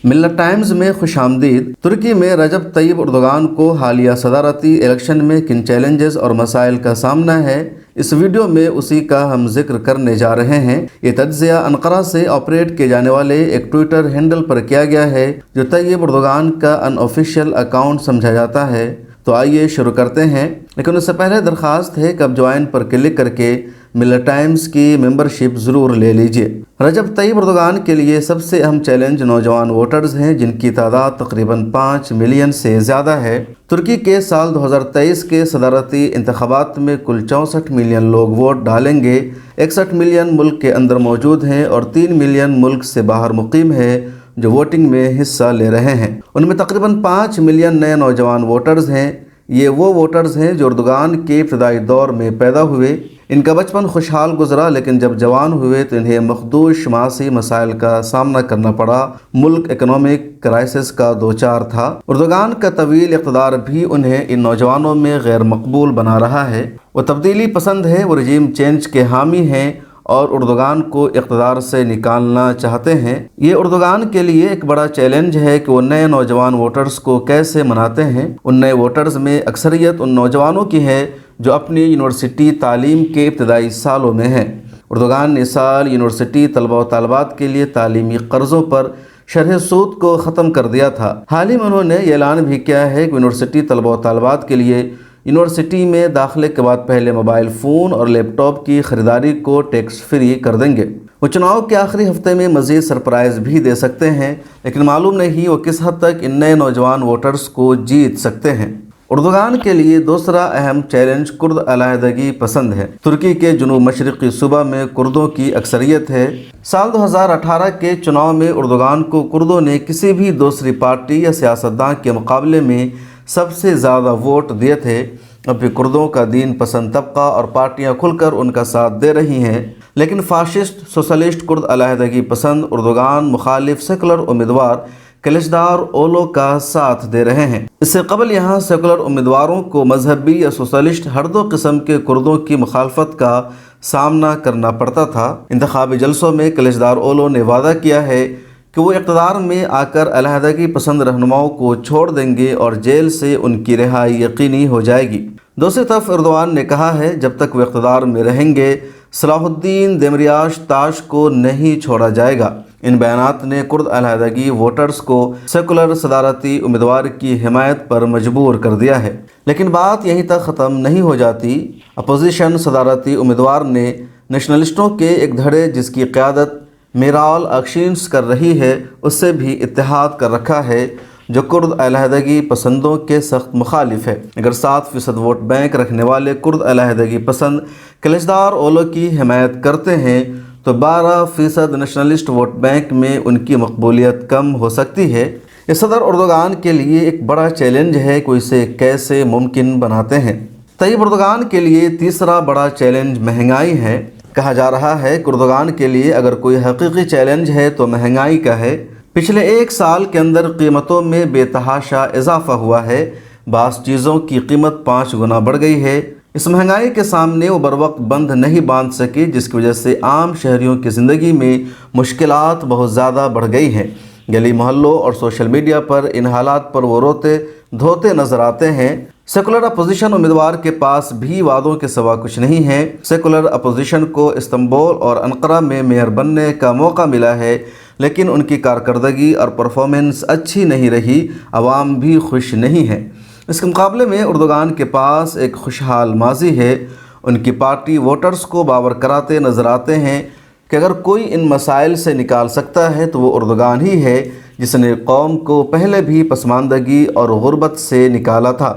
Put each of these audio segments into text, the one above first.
ملت ٹائمز میں خوش آمدید۔ ترکی میں رجب طیب اردوغان کو حالیہ صدارتی الیکشن میں کن چیلنجز اور مسائل کا سامنا ہے، اس ویڈیو میں اسی کا ہم ذکر کرنے جا رہے ہیں۔ یہ تجزیہ انقرہ سے آپریٹ کیے جانے والے ایک ٹویٹر ہینڈل پر کیا گیا ہے جو طیب اردوغان کا ان آفیشیل اکاؤنٹ سمجھا جاتا ہے۔ تو آئیے شروع کرتے ہیں، لیکن اس سے پہلے درخواست ہے کہ اب جوائن پر کلک کر کے ملت ٹائمز کی ممبرشپ ضرور لے لیجئے۔ رجب طیب اردوغان کے لیے سب سے اہم چیلنج نوجوان ووٹرز ہیں، جن کی تعداد تقریباً 5 ملین سے زیادہ ہے۔ ترکی کے سال 2023 کے صدارتی انتخابات میں کل 64 ملین لوگ ووٹ ڈالیں گے۔ 61 ملین ملک کے اندر موجود ہیں اور 3 ملین ملک سے باہر مقیم ہے جو ووٹنگ میں حصہ لے رہے ہیں۔ ان میں تقریباً 5 ملین نئے نوجوان ووٹرز ہیں۔ یہ وہ ووٹرز ہیں جو اردوغان کے ابتدائی دور میں پیدا ہوئے۔ ان کا بچپن خوشحال گزرا، لیکن جب جوان ہوئے تو انہیں مخدوش معاشی مسائل کا سامنا کرنا پڑا۔ ملک اکنامک کرائسس کا دوچار تھا۔ اردوغان کا طویل اقتدار بھی انہیں ان نوجوانوں میں غیر مقبول بنا رہا ہے۔ وہ تبدیلی پسند ہے، وہ رجیم چینج کے حامی ہیں اور اردوغان کو اقتدار سے نکالنا چاہتے ہیں۔ یہ اردوغان کے لیے ایک بڑا چیلنج ہے کہ وہ نئے نوجوان ووٹرز کو کیسے مناتے ہیں۔ ان نئے ووٹرز میں اکثریت ان نوجوانوں کی ہے جو اپنی یونیورسٹی تعلیم کے ابتدائی سالوں میں ہیں۔ اردوغان نے اس سال یونیورسٹی طلبہ و طالبات کے لیے تعلیمی قرضوں پر شرح سود کو ختم کر دیا تھا۔ حال ہی میں انہوں نے یہ اعلان بھی کیا ہے کہ یونیورسٹی طلبہ و طالبات کے لیے یونیورسٹی میں داخلے کے بعد پہلے موبائل فون اور لیپ ٹاپ کی خریداری کو ٹیکس فری کر دیں گے۔ وہ چناؤ کے آخری ہفتے میں مزید سرپرائز بھی دے سکتے ہیں، لیکن معلوم نہیں وہ کس حد تک ان نئے نوجوان ووٹرز کو جیت سکتے ہیں۔ اردوغان کے لیے دوسرا اہم چیلنج کرد علیحدگی پسند ہے۔ ترکی کے جنوب مشرقی صوبہ میں کردوں کی اکثریت ہے۔ سال 2018 کے چناؤ میں اردوغان کو کردوں نے کسی بھی دوسری پارٹی یا سیاستدان کے مقابلے میں سب سے زیادہ ووٹ دیے تھے۔ اب بھی کردوں کا دین پسند طبقہ اور پارٹیاں کھل کر ان کا ساتھ دے رہی ہیں، لیکن فاشسٹ سوشلسٹ کرد علیحدگی پسند اردوغان مخالف سیکولر امیدوار کلچدار اولو کا ساتھ دے رہے ہیں۔ اس سے قبل یہاں سیکولر امیدواروں کو مذہبی یا سوشلسٹ ہر دو قسم کے کردوں کی مخالفت کا سامنا کرنا پڑتا تھا۔ انتخابی جلسوں میں کلچدار اولو نے وعدہ کیا ہے کہ وہ اقتدار میں آ کر علیحدگی پسند رہنماؤں کو چھوڑ دیں گے اور جیل سے ان کی رہائی یقینی ہو جائے گی۔ دوسری طرف اردوغان نے کہا ہے جب تک وہ اقتدار میں رہیں گے صلاح الدین دیمیریاش تاش کو نہیں چھوڑا جائے گا۔ ان بیانات نے کرد علیحدگی ووٹرز کو سیکولر صدارتی امیدوار کی حمایت پر مجبور کر دیا ہے، لیکن بات یہیں تک ختم نہیں ہو جاتی۔ اپوزیشن صدارتی امیدوار نے نیشنلسٹوں کے ایک دھڑے جس کی قیادت میرال اکشینس کر رہی ہے اس سے بھی اتحاد کر رکھا ہے، جو کرد علیحدگی پسندوں کے سخت مخالف ہے۔ اگر 7% ووٹ بینک رکھنے والے کرد علیحدگی پسند کلچدار اولو کی حمایت کرتے ہیں تو 12% نیشنلسٹ ووٹ بینک میں ان کی مقبولیت کم ہو سکتی ہے۔ یہ صدر اردوغان کے لیے ایک بڑا چیلنج ہے کہ اسے کیسے ممکن بناتے ہیں۔ طیب اردوغان کے لیے تیسرا بڑا چیلنج مہنگائی ہے۔ کہا جا رہا ہے کہ اردوغان کے لیے اگر کوئی حقیقی چیلنج ہے تو مہنگائی کا ہے۔ پچھلے ایک سال کے اندر قیمتوں میں بے تحاشا اضافہ ہوا ہے۔ بعض چیزوں کی قیمت 5 گنا بڑھ گئی ہے۔ اس مہنگائی کے سامنے وہ بروقت بند نہیں باندھ سکے، جس کی وجہ سے عام شہریوں کی زندگی میں مشکلات بہت زیادہ بڑھ گئی ہیں۔ گلی محلوں اور سوشل میڈیا پر ان حالات پر وہ روتے دھوتے نظر آتے ہیں۔ سیکولر اپوزیشن امیدوار کے پاس بھی وعدوں کے سوا کچھ نہیں ہے۔ سیکولر اپوزیشن کو استنبول اور انقرہ میں میئر بننے کا موقع ملا ہے، لیکن ان کی کارکردگی اور پرفارمنس اچھی نہیں رہی، عوام بھی خوش نہیں ہے۔ اس کے مقابلے میں اردوغان کے پاس ایک خوشحال ماضی ہے۔ ان کی پارٹی ووٹرز کو باور کراتے نظر آتے ہیں کہ اگر کوئی ان مسائل سے نکال سکتا ہے تو وہ اردوغان ہی ہے، جس نے قوم کو پہلے بھی پسماندگی اور غربت سے نکالا تھا۔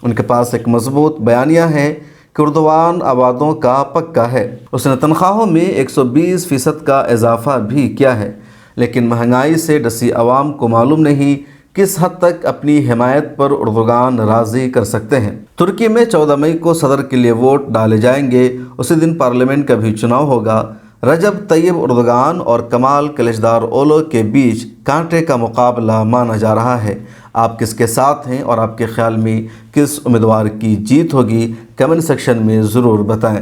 ان کے پاس ایک مضبوط بیانیہ ہے کہ اردوغان آبادوں کا پکا ہے۔ اس نے تنخواہوں میں 120% کا اضافہ بھی کیا ہے، لیکن مہنگائی سے ڈسی عوام کو معلوم نہیں کس حد تک اپنی حمایت پر اردوغان راضی کر سکتے ہیں۔ ترکی میں 14 مئی کو صدر کے لیے ووٹ ڈالے جائیں گے۔ اسی دن پارلیمنٹ کا بھی چناؤ ہوگا۔ رجب طیب اردوغان اور کمال کلچدار اولو کے بیچ کانٹے کا مقابلہ مانا جا رہا ہے۔ آپ کس کے ساتھ ہیں اور آپ کے خیال میں کس امیدوار کی جیت ہوگی؟ کمنٹ سیکشن میں ضرور بتائیں۔